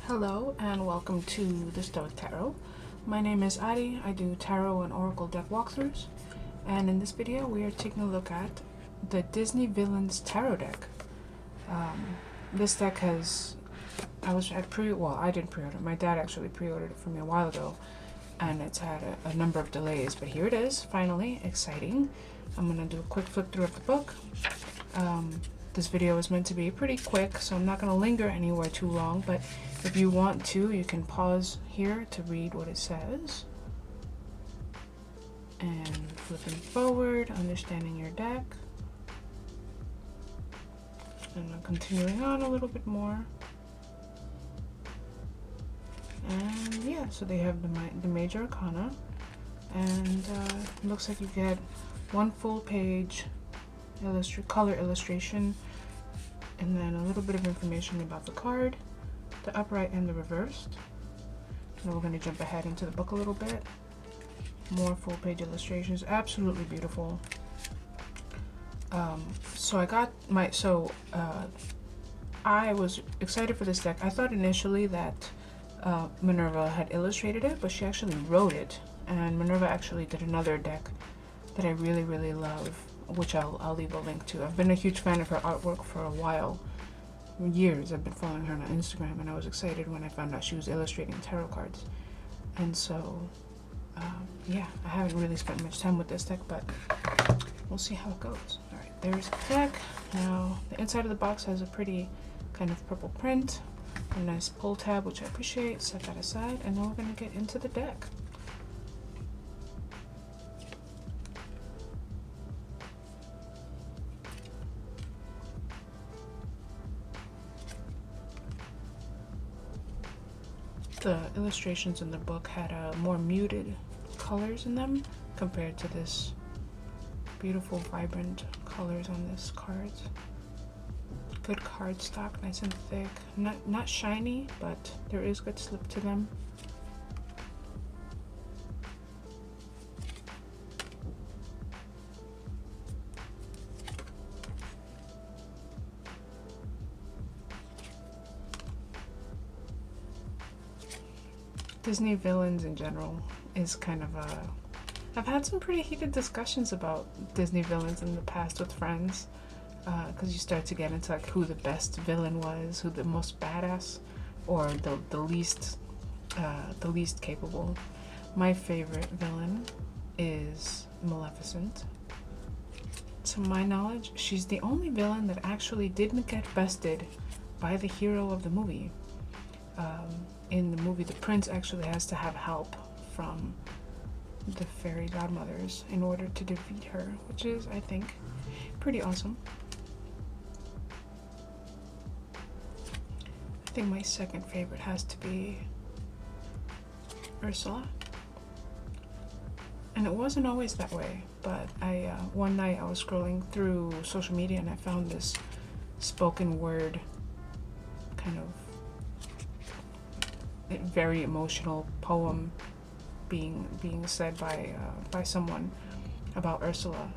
Hello and welcome to the Stoic Tarot. My name is Adi. I do tarot and oracle deck walkthroughs, and in this video we are taking a look at the Disney Villains Tarot deck. This deck has, I didn't pre-order it. My dad actually pre-ordered it for me a while ago, and it's had a number of delays, but here it is, finally, exciting. I'm gonna do a quick flip through of the book. This video is meant to be pretty quick, so I'm not going to linger anywhere too long, but if you want to, you can pause here to read what it says. And flipping forward, understanding your deck. And I'm continuing on a little bit more. And yeah, so they have the major arcana, and it looks like you get one full page color illustration, and then a little bit of information about the card, the upright and the reversed. And we're going to jump ahead into the book a little bit. More full page illustrations, absolutely beautiful. I was excited for this deck. I thought initially that Minerva had illustrated it, but she actually wrote it, and Minerva actually did another deck that I really love, which I'll leave a link to. I've been a huge fan of her artwork for a while, years. I've been following her on Instagram, and I was excited when I found out she was illustrating tarot cards. And so, yeah, I haven't really spent much time with this deck, but we'll see how it goes. All right, there's the deck. Now, the inside of the box has a pretty kind of purple print, a nice pull tab, which I appreciate. Set that aside, and then we're gonna get into the deck. The illustrations in the book had more muted colors in them compared to this beautiful, vibrant colors on this cards. Good cardstock, nice and thick. Not shiny, but there is good slip to them. Disney villains in general is kind of I've had some pretty heated discussions about Disney villains in the past with friends, because you start to get into like who the best villain was, who the most badass, or the least capable. My favorite villain is Maleficent. To my knowledge, she's the only villain that actually didn't get bested by the hero of the movie. In the movie, the prince actually has to have help from the fairy godmothers in order to defeat her, which is, I think, pretty awesome. I think my second favorite has to be Ursula. And it wasn't always that way, but one night I was scrolling through social media and I found this spoken word kind of very emotional poem being said by someone about Ursula,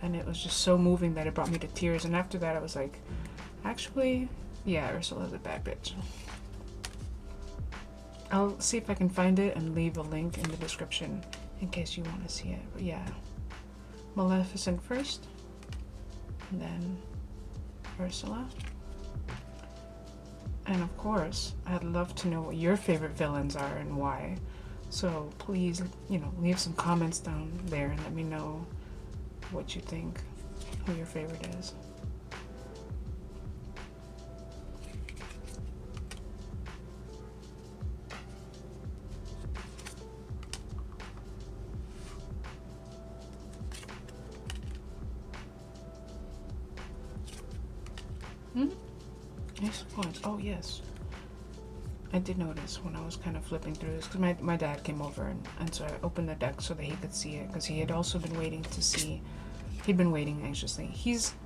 and it was just so moving that it brought me to tears. And after that I was like, actually, yeah, Ursula's a bad bitch. I'll see if I can find it and leave a link in the description in case you want to see it. But yeah, Maleficent first, and then Ursula. And of course, I'd love to know what your favorite villains are and why. So please, leave some comments down there and let me know what you think, who your favorite is. Nice points. Oh yes, I did notice when I was kind of flipping through this, because my dad came over and so I opened the deck so that he could see it, because he had also been waiting to see. He'd been waiting anxiously.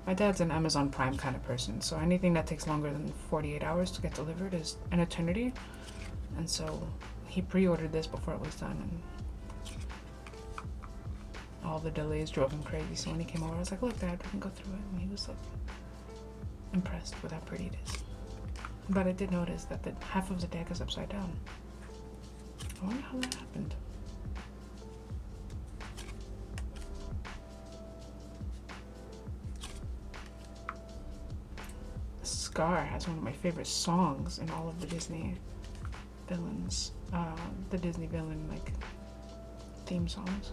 My dad's an Amazon Prime kind of person, so anything that takes longer than 48 hours to get delivered is an eternity. And so he pre-ordered this before it was done, and all the delays drove him crazy. So when he came over, I was like, look, Dad, we can go through it. And he was like impressed with how pretty it is. But I did notice that the half of the deck is upside down. I wonder how that happened. Scar has one of my favorite songs in all of the Disney villains. The Disney villain like theme songs.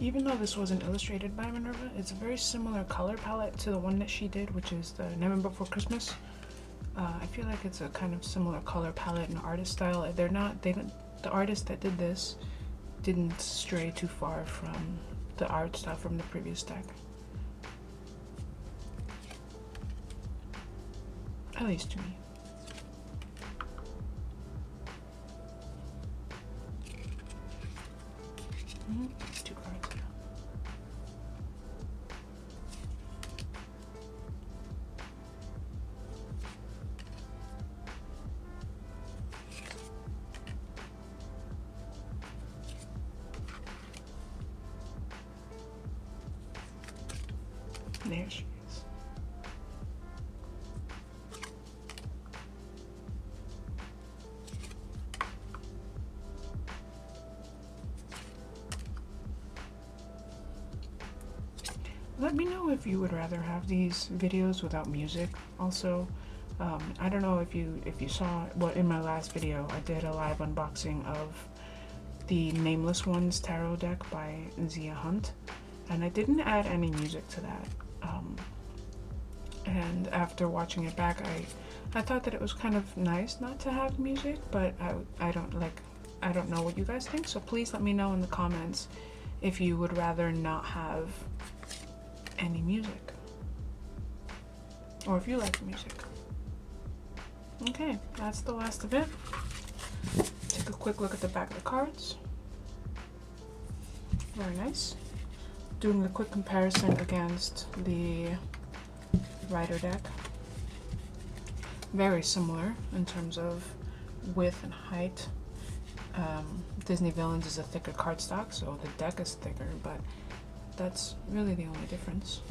Even though this wasn't illustrated by Minerva, it's a very similar color palette to the one that she did, which is the Nightmare Before Christmas. I feel like it's a kind of similar color palette and artist style. The artist that did this didn't stray too far from the art style from the previous deck. At least to me. Two cards. There she is. Let me know if you would rather have these videos without music. Also, I don't know if you saw what in my last video I did a live unboxing of the Nameless Ones tarot deck by Zia Hunt, and I didn't add any music to that. And after watching it back, I thought that it was kind of nice not to have music, but I don't know what you guys think, so please let me know in the comments if you would rather not have any music, or if you like music. Okay, that's the last of it. Take a quick look at the back of the cards. Very nice. Doing a quick comparison against the Rider deck. Very similar in terms of width and height. Disney Villains is a thicker cardstock, so the deck is thicker, but that's really the only difference.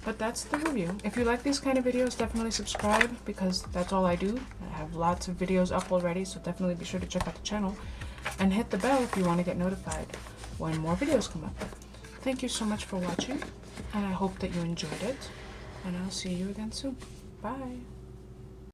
But that's the review. If you like these kind of videos, definitely subscribe, because that's all I do. I have lots of videos up already, so definitely be sure to check out the channel. And hit the bell if you want to get notified when more videos come up. Thank you so much for watching, and I hope that you enjoyed it. And I'll see you again soon. Bye!